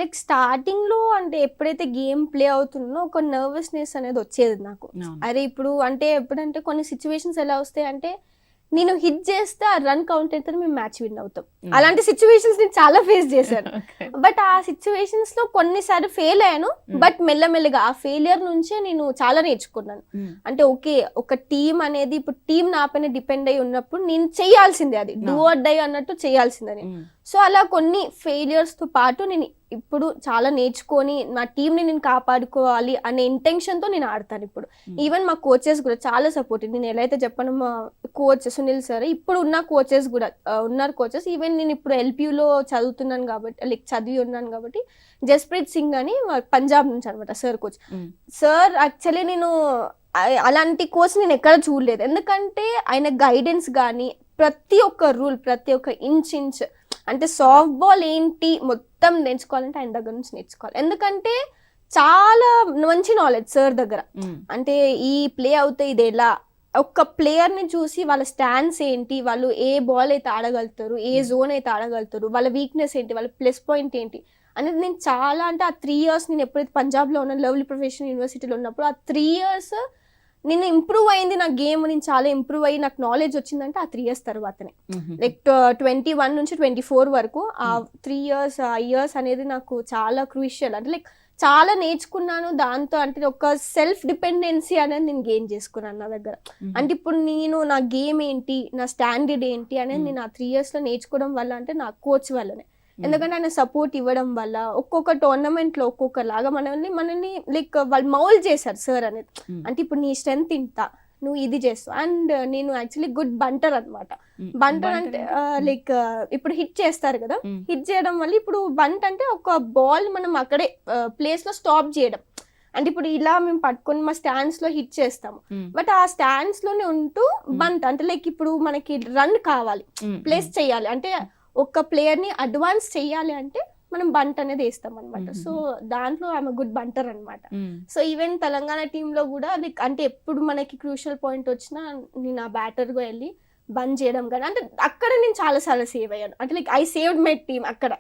Like starting లో అంటే ఎప్పుడైతే గేమ్ ప్లే అవుతుందో ఒక నర్వస్నెస్ అనేది వచ్చేది నాకు. అరే ఇప్పుడు అంటే ఎప్పుడంటే కొన్ని సిచ్యువేషన్స్ ఎలా వస్తాయి అంటే నేను హిట్ చేస్తే ఆ రన్ కౌంట్ అయితే మేము మ్యాచ్ విన్ అవుతాం. అలాంటి సిచ్యువేషన్స్ నేను చాలా ఫేస్ చేశాను. బట్ ఆ సిచ్యువేషన్స్ లో కొన్నిసార్లు ఫెయిల్ అయ్యాను. బట్ మెల్లమెల్లగా ఆ ఫెయిలియర్ నుంచే నేను చాలా నేర్చుకున్నాను. అంటే ఓకే, ఒక టీం అనేది ఇప్పుడు టీం నా పైన డిపెండ్ అయి ఉన్నప్పుడు నేను చేయాల్సిందే, అది డూ ఆర్ డై అన్నట్టు చేయాల్సిందని. సో అలా కొన్ని ఫెయిలియర్స్ తో పాటు నేను ఇప్పుడు చాలా నేర్చుకొని నా టీంని నేను కాపాడుకోవాలి అనే ఇంటెన్షన్ తో నేను ఆడతాను ఇప్పుడు. ఈవెన్ మా కోచెస్ కూడా చాలా సపోర్టివ్. నేను ఎలా అయితే చెప్పాను, మా కోచ్ సునీల్ సార్, ఇప్పుడు ఉన్న కోచెస్ కూడా ఉన్నారు కోచెస్. ఈవెన్ నేను ఇప్పుడు ఎల్పియూలో చదువుతున్నాను కాబట్టి, లైక్ చదివి ఉన్నాను కాబట్టి, జస్ప్రీత్ సింగ్ అని పంజాబ్ నుంచి అనమాట సార్ కోచ్. సార్ యాక్చువల్లీ నేను అలాంటి కోచ్ నేను ఎక్కడ చూడలేదు. ఎందుకంటే ఆయన గైడెన్స్ కానీ ప్రతి ఒక్క రూల్, ప్రతి ఒక్క ఇంచ్ అంటే సాఫ్ట్ బాల్ ఏంటి మొత్తం నేర్చుకోవాలంటే ఆయన దగ్గర నుంచి నేర్చుకోవాలి. ఎందుకంటే చాలా మంచి నాలెడ్జ్ సార్ దగ్గర. అంటే ఈ ప్లే అవుతాయి ఇది ఎలా, ఒక్క ప్లేయర్ ని చూసి వాళ్ళ స్టాండ్స్ ఏంటి, వాళ్ళు ఏ బాల్ అయితే ఆడగలుగుతారు, ఏ జోన్ అయితే ఆడగలుగుతారు, వాళ్ళ వీక్నెస్ ఏంటి, వాళ్ళ ప్లస్ పాయింట్ ఏంటి అనేది నేను చాలా అంటే ఆ 3 years నేను ఎప్పుడైతే పంజాబ్ లో ఉన్న లవ్లీ ప్రొఫెషనల్ యూనివర్సిటీలో ఉన్నప్పుడు ఆ 3 years నేను ఇంప్రూవ్ అయింది. నా గేమ్ నేను చాలా ఇంప్రూవ్ అయ్యి నాకు నాలెడ్జ్ వచ్చిందంటే ఆ 3 years తర్వాతనే. లైక్ 21 నుంచి 24 వరకు ఆ 3 years ఆ ఇయర్స్ అనేది నాకు చాలా క్రూషియల్. అంటే లైక్ చాలా నేర్చుకున్నాను దాంతో. అంటే ఒక సెల్ఫ్ డిపెండెన్సీ అనేది నేను గెయిన్ చేసుకున్నాను నా దగ్గర. అంటే ఇప్పుడు నేను నా గేమ్ ఏంటి, నా స్టాండర్డ్ ఏంటి అనేది నేను ఆ 3 years లో నేర్చుకోవడం వల్ల, అంటే నా కోచ్ వల్లనే. ఎందుకంటే ఆయన సపోర్ట్ ఇవ్వడం వల్ల ఒక్కొక్క టోర్నమెంట్ లో ఒక్కొక్కలాగా మనల్ని లైక్ వాళ్ళు మౌల్డ్ చేశారు సార్ అనేది. అంటే ఇప్పుడు నీ స్ట్రెంత్ ఇంత, నువ్వు ఇది చేస్తావు. అండ్ నేను యాక్చువల్లీ గుడ్ బంటర్ అనమాట. బంటర్ అంటే లైక్ ఇప్పుడు హిట్ చేస్తారు కదా, హిట్ చేయడం వల్ల ఇప్పుడు బంట్ అంటే ఒక బాల్ మనం అక్కడే ప్లేస్ లో స్టాప్ చేయడం. అంటే ఇప్పుడు ఇలా మేము పట్టుకొని మా స్టాండ్స్ లో హిట్ చేస్తాము, బట్ ఆ స్టాండ్స్ లోనే ఉంటూ బంట్ అంటే లైక్ ఇప్పుడు మనకి రన్ కావాలి, ప్లేస్ చేయాలి అంటే ఒక ప్లేయర్ ని అడ్వాన్స్ చెయ్యాలి అంటే మనం బంట్ అనేది వేస్తాం అనమాట. సో దాంట్లో ఆమె గుడ్ బంటర్ అనమాట. సో ఈవెన్ తెలంగాణ టీమ్ లో కూడా లైక్ అంటే ఎప్పుడు మనకి క్రూషియల్ పాయింట్ వచ్చినా నేను ఆ బ్యాటర్ గా వెళ్ళి బంద్ చేయడం కానీ, అంటే అక్కడ నేను చాలా సార్లు సేవ్ అయ్యాను. అంటే like I saved my team అక్కడ.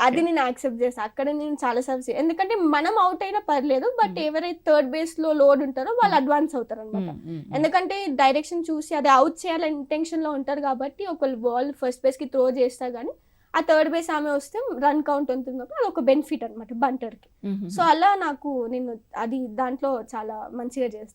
అది నేను యాక్సెప్ట్ చేస్తాను. అక్కడ నేను చాలా సార్లు సేవ్, ఎందుకంటే మనం అవుట్ అయినా పర్లేదు, బట్ ఎవరైతే థర్డ్ బేస్ లో లోడ్ ఉంటారో వాళ్ళు అడ్వాన్స్ అవుతారు అనమాట. ఎందుకంటే డైరెక్షన్ చూసి అది అవుట్ చేయాలని ఇంటెన్షన్ లో ఉంటారు కాబట్టి ఒకళ్ళు బాల్ ఫస్ట్ బేస్ కి త్రో చేస్తా గానీ ఆ థర్డ్ బేస్ ఆమె వస్తే రన్ కౌంట్ ఉంటుంది కాబట్టి అది ఒక బెనిఫిట్ అనమాట బంటర్ కి. సో అలా నాకు నేను అది దాంట్లో చాలా మంచిగా చేస్తాను.